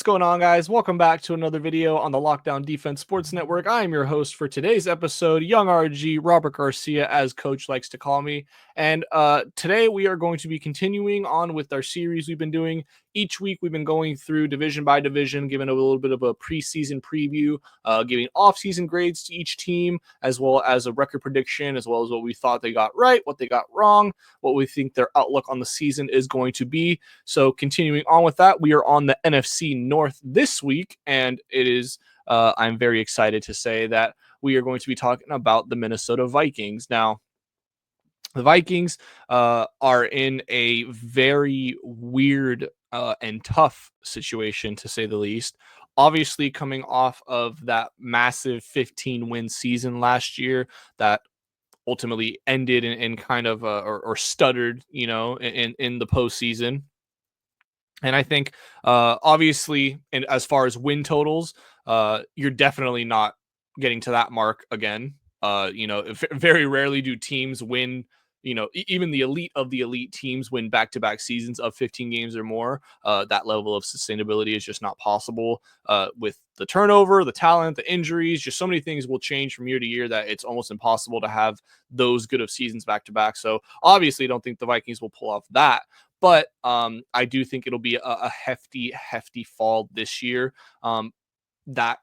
going on, guys? Welcome back to another video on the Lockdown Defense Sports Network. I am your host for today's episode, Young RG, Robert Garcia, as Coach likes to call me. And today we are going to be continuing on with our series we've been doing. Each week we've been going through division by division, giving a little bit of a preseason preview, giving off-season grades to each team, as well as a record prediction, as well as what we thought they got right, what they got wrong, what we think their outlook on the season is going to be. So continuing on with that, we are on the NFC North this week, and it is I'm very excited to say that we are going to be talking about the Minnesota Vikings. Now, the Vikings are in a very weird and tough situation, to say the least. Obviously, coming off of that massive 15-win season last year that ultimately ended in kind of or stuttered, in the postseason. And I think, obviously, and as far as win totals, you're definitely not getting to that mark again. Very rarely do teams win. Even the elite of the elite teams win back-to-back seasons of 15 games or more. That level of sustainability is just not possible with the turnover, the talent, the injuries. Just so many things will change from year to year that it's almost impossible to have those good of seasons back-to-back. So obviously, I don't think the Vikings will pull off that. But I do think it'll be a hefty fall this year. That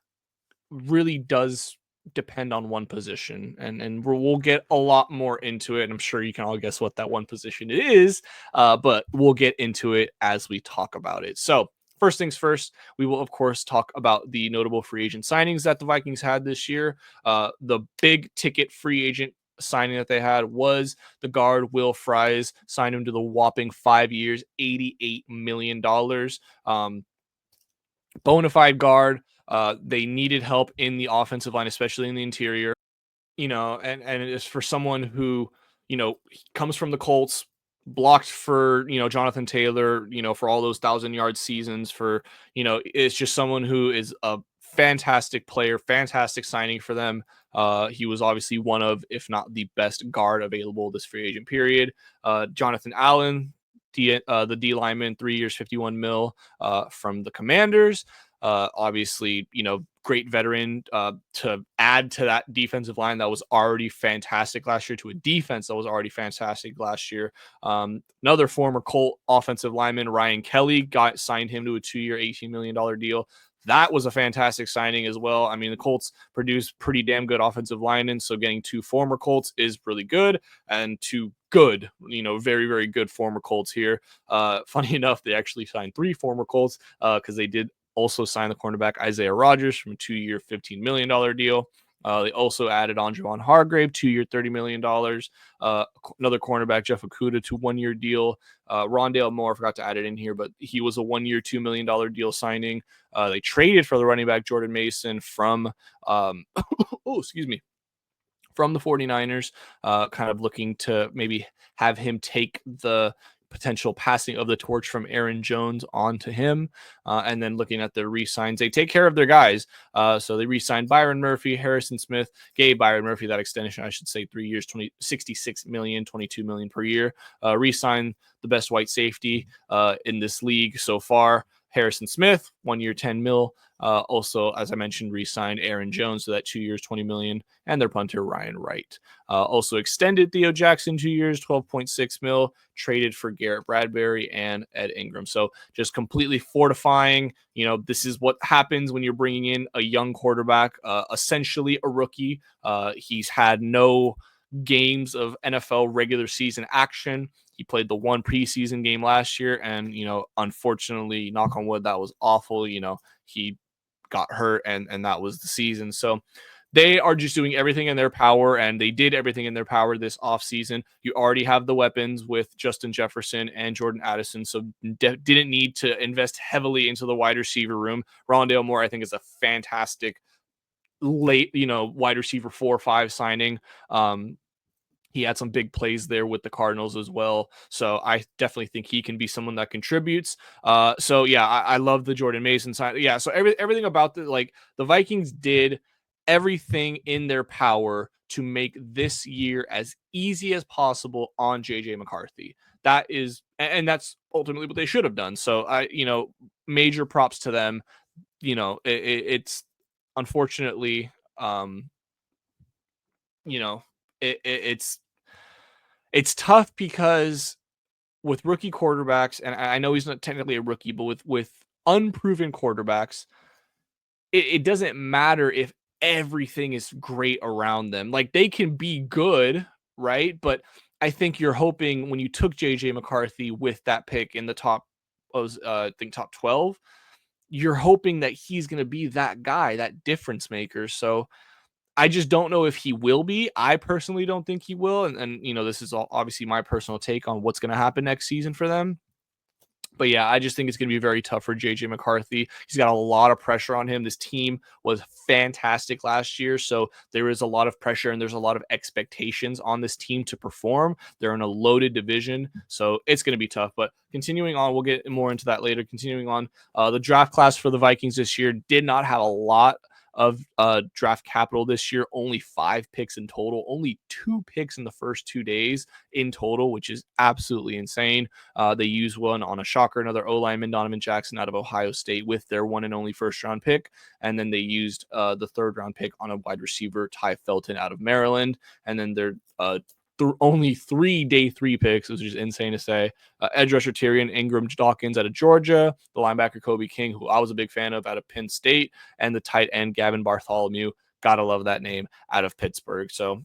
really does depend on one position, and we'll get a lot more into it. I'm sure you can all guess what that one position is, but we'll get into it as we talk about it. So first things first, we will, of course, talk about the notable free agent signings that the Vikings had this year. The big ticket free agent signing that they had was the guard Will Fries. Signed him to the whopping 5 years, $88 million. Bona fide guard. They needed help in the offensive line, especially in the interior. And it's for someone who, comes from the Colts, blocked for, Jonathan Taylor, for all those 1,000-yard seasons it's just someone who is a fantastic player, fantastic signing for them. He was obviously one of, if not the best guard available this free agent period. Jonathan Allen, the D lineman, 3 years, $51 million from the Commanders. Obviously, great veteran to add to that defensive line that was already fantastic last year, to a defense that was already fantastic last year. Another former Colt offensive lineman, Ryan Kelly, signed him to a 2-year, $18 million deal. That was a fantastic signing as well. I mean, the Colts produce pretty damn good offensive linemen, so getting two former Colts is really good, and two good, very, very good former Colts here. Funny enough, they actually signed 3 former Colts because they did also sign the cornerback Isaiah Rodgers from a 2-year, $15 million deal. They also added on Javon Hargrave, 2-year, $30 million. Another cornerback, Jeff Okudah, to 1-year deal. Rondale Moore, I forgot to add it in here, but he was a 1-year, $2 million deal signing. They traded for the running back Jordan Mason from, from the 49ers, kind of looking to maybe have him take the potential passing of the torch from Aaron Jones onto him. And then looking at the re-signs, they take care of their guys. So they re-signed Byron Murphy, Harrison Smith, gave Byron Murphy that extension, I should say, 3 years, $66 million, $22 million per year. Re-signed the best white safety in this league so far, Harrison Smith, 1 year, $10 million. Also, as I mentioned, re-signed Aaron Jones to that 2 years, $20 million, and their punter Ryan Wright. Also extended Theo Jackson 2 years, $12.6 million, traded for Garrett Bradbury and Ed Ingram. So just completely fortifying. This is what happens when you're bringing in a young quarterback, essentially a rookie. He's had no games of NFL regular season action. He played the one preseason game last year, and unfortunately, knock on wood, that was awful. He got hurt, and that was the season. So they are just doing everything in their power, and they did everything in their power this offseason. You already have the weapons with Justin Jefferson and Jordan Addison, so didn't need to invest heavily into the wide receiver room. Rondale Moore, I think, is a fantastic late, wide receiver 4 or 5 signing. He had some big plays there with the Cardinals as well. So I definitely think he can be someone that contributes. I love the Jordan Mason sign. Yeah, so everything about the Vikings did everything in their power to make this year as easy as possible on JJ McCarthy. That's ultimately what they should have done. So major props to them. It's unfortunately, you know, it's tough because with rookie quarterbacks, and I know he's not technically a rookie, but with unproven quarterbacks, it doesn't matter if everything is great around them. Like, they can be good, right? But I think you're hoping when you took JJ McCarthy with that pick in the top, I think top 12, you're hoping that he's going to be that guy, that difference maker. So I just don't know if he will be. I personally don't think he will. And this is obviously my personal take on what's going to happen next season for them. But yeah, I just think it's going to be very tough for JJ McCarthy. He's got a lot of pressure on him. This team was fantastic last year, so there is a lot of pressure and there's a lot of expectations on this team to perform. They're in a loaded division, so it's going to be tough. But continuing on, we'll get more into that later. Continuing on, the draft class for the Vikings this year did not have a lot of draft capital this year. Only 5 picks in total. Only 2 picks in the first 2 days in total, which is absolutely insane. They used one on a shocker, another O-lineman, Donovan Jackson out of Ohio State, with their one and only first-round pick. And then they used the third-round pick on a wide receiver, Ty Felton out of Maryland. And then their only 3 day 3 picks, which is insane to say. Edge rusher Tyrion Ingram Dawkins out of Georgia, the linebacker Kobe King, who I was a big fan of, out of Penn State, and the tight end Gavin Bartholomew. Gotta love that name, out of Pittsburgh. So,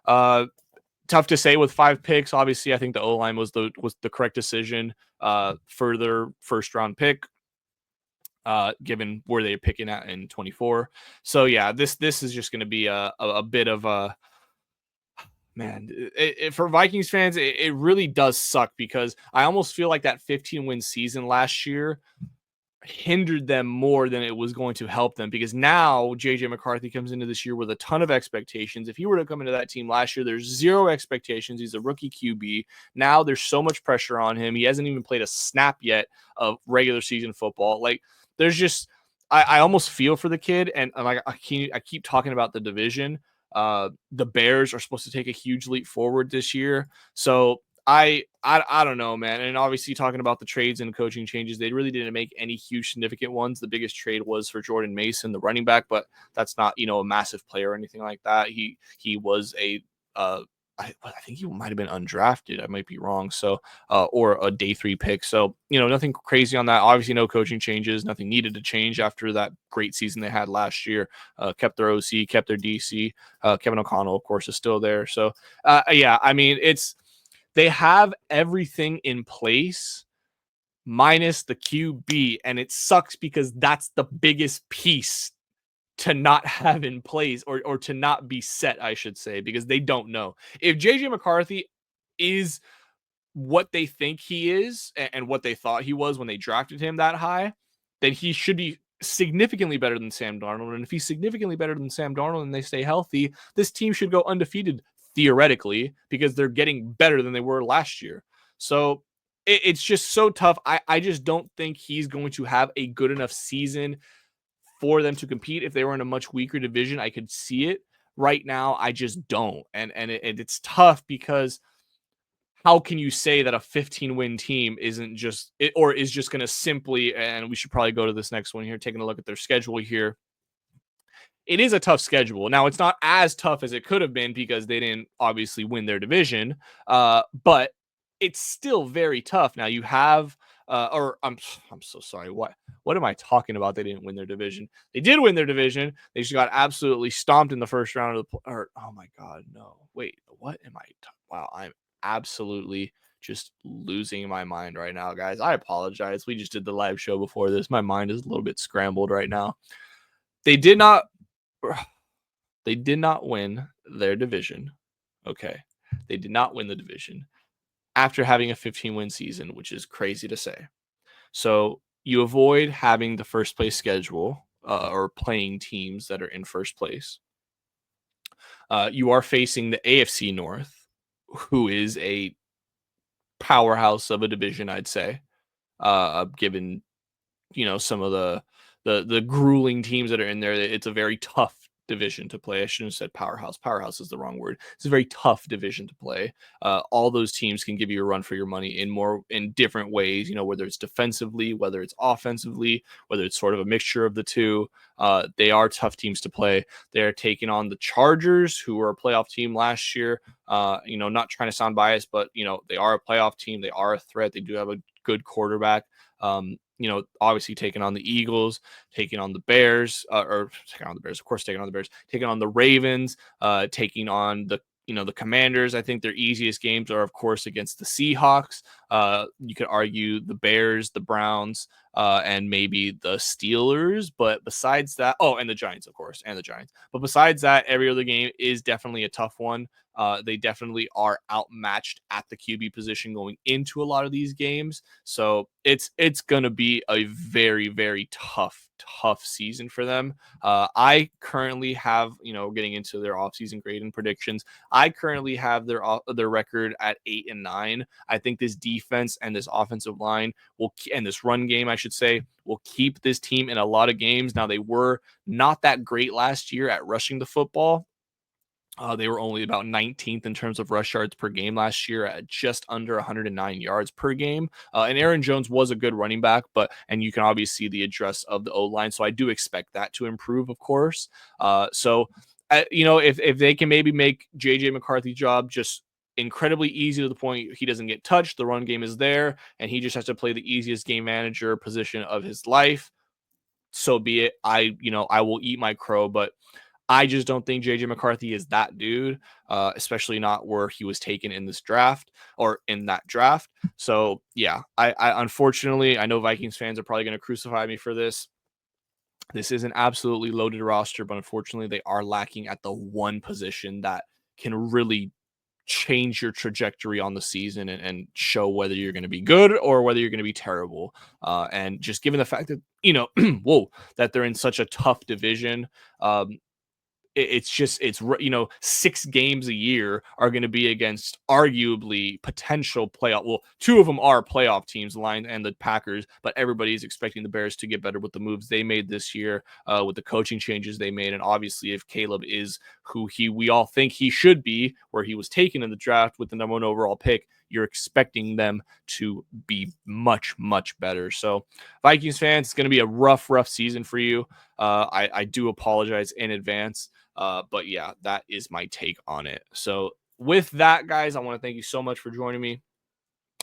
tough to say with 5 picks. Obviously, I think the O-line was the correct decision for their first round pick, given where they're picking at in 24. So yeah, this is just going to be a bit of a, man, for Vikings fans, it really does suck, because I almost feel like that 15-win season last year hindered them more than it was going to help them, because now JJ McCarthy comes into this year with a ton of expectations. If he were to come into that team last year, there's 0 expectations. He's a rookie QB. Now there's so much pressure on him. He hasn't even played a snap yet of regular season football. Like, there's just, I almost feel for the kid. And like, I keep talking about the division. The Bears are supposed to take a huge leap forward this year. So I don't know, man. And obviously, talking about the trades and coaching changes, they really didn't make any huge significant ones. The biggest trade was for Jordan Mason, the running back, but that's not, a massive player or anything like that. He was a I think he might have been undrafted. I might be wrong. So, or a day 3 pick. So, nothing crazy on that. Obviously, no coaching changes. Nothing needed to change after that great season they had last year. Kept their OC, kept their DC. Kevin O'Connell, of course, is still there. So, yeah, I mean, they have everything in place minus the QB, and it sucks because that's the biggest piece to not have in place, or to not be set, I should say, because they don't know. If JJ McCarthy is what they think he is and what they thought he was when they drafted him that high, then he should be significantly better than Sam Darnold. And if he's significantly better than Sam Darnold and they stay healthy, this team should go undefeated theoretically, because they're getting better than they were last year. So it's just so tough. I just don't think he's going to have a good enough season for them to compete. If they were in a much weaker division, I could see it. Right now, I just don't. And it's tough, because how can you say that a 15-win team isn't just it, or is just going to simply, and we should probably go to this next one here, taking a look at their schedule here. It is a tough schedule. Now, it's not as tough as it could have been, because they didn't obviously win their division, but it's still very tough. Now you have, I'm so sorry. What am I talking about? They didn't win their division. They did win their division. They just got absolutely stomped in the first round of oh my God, no. Wait, what am I? Wow, I'm absolutely just losing my mind right now, guys. I apologize. We just did the live show before this. My mind is a little bit scrambled right now. They did not win their division. Okay. They did not win the division after having a 15-win season, which is crazy to say. So you avoid having the first place schedule, or playing teams that are in first place. You are facing the AFC North, who is a powerhouse of a division, I'd say, given some of the grueling teams that are in there. It's a very tough division to play. I shouldn't have said powerhouse. Powerhouse is the wrong word. It's a very tough division to play. All those teams can give you a run for your money in different ways, whether it's defensively, whether it's offensively, whether it's sort of a mixture of the two. They are tough teams to play. They're taking on the Chargers, who were a playoff team last year. Not trying to sound biased, but they are a playoff team. They are a threat. They do have a good quarterback. Obviously taking on the Eagles, taking on the Bears, or taking on the Bears, of course, taking on the Bears, taking on the Ravens, taking on the Commanders. I think their easiest games are, of course, against the Seahawks. You could argue the Bears, the Browns, and maybe the Steelers. But besides that, and the Giants, of course, and the Giants. But besides that, every other game is definitely a tough one. They definitely are outmatched at the QB position going into a lot of these games. So it's going to be a very, very tough season for them. I currently have, getting into their offseason grade and predictions, I currently have their record at 8-9. I think this defense and this offensive line and this run game, I should say, will keep this team in a lot of games. Now, they were not that great last year at rushing the football. They were only about 19th in terms of rush yards per game last year at just under 109 yards per game. And Aaron Jones was a good running back, and you can obviously see the address of the O-line. So I do expect that to improve, of course. If they can maybe make JJ McCarthy's job just incredibly easy to the point he doesn't get touched, the run game is there, and he just has to play the easiest game manager position of his life, so be it. I will eat my crow, but I just don't think JJ McCarthy is that dude, especially not where he was taken in this draft or in that draft. So yeah, I unfortunately, I know Vikings fans are probably going to crucify me for this. This is an absolutely loaded roster, but unfortunately they are lacking at the one position that can really change your trajectory on the season and show whether you're going to be good or whether you're going to be terrible. And just given the fact that, that they're in such a tough division, it's 6 games a year are going to be against arguably potential playoff. Well, 2 of them are playoff teams, the Lions and the Packers, but everybody's expecting the Bears to get better with the moves they made this year, with the coaching changes they made. And obviously, if Caleb is who we all think he should be, where he was taken in the draft with the number 1 overall pick, you're expecting them to be much, much better. So Vikings fans, it's going to be a rough season for you. I do apologize in advance. But yeah, that is my take on it. So with that, guys, I want to thank you so much for joining me.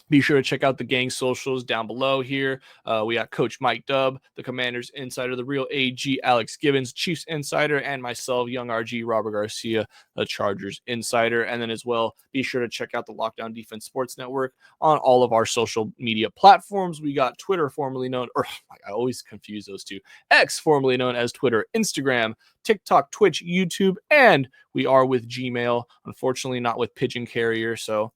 Be sure to check out the gang socials down below here. We got Coach Mike Dubb, the Commanders Insider, the real AG Alex Gibbons, Chiefs Insider, and myself, Young RG Robert Garcia, the Chargers Insider. And then as well, be sure to check out the Lockdown Defense Sports Network on all of our social media platforms. We got Twitter, formerly known, or I always confuse those two, X, formerly known as Twitter, Instagram, TikTok, Twitch, YouTube, and we are with Gmail. Unfortunately, not with Pigeon Carrier. So,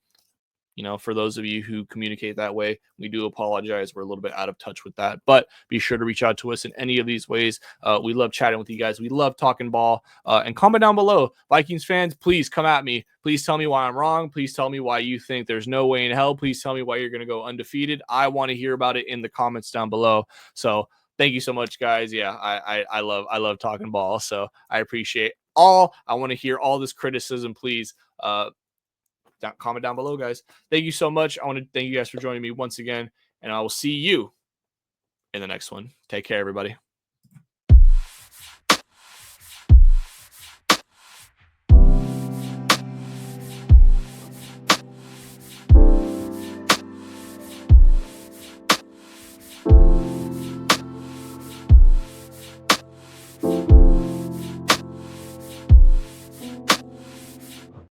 for those of you who communicate that way, we do apologize. We're a little bit out of touch with that, but be sure to reach out to us in any of these ways. We love chatting with you guys. We love talking ball, and comment down below. Vikings fans, please come at me. Please tell me why I'm wrong. Please tell me why you think there's no way in hell. Please tell me why you're going to go undefeated. I want to hear about it in the comments down below. So thank you so much, guys. Yeah, I love talking ball. So I appreciate all. I want to hear all this criticism, please. Comment down below, guys. Thank you so much. I want to thank you guys for joining me once again, and I will see you in the next one. Take care, everybody.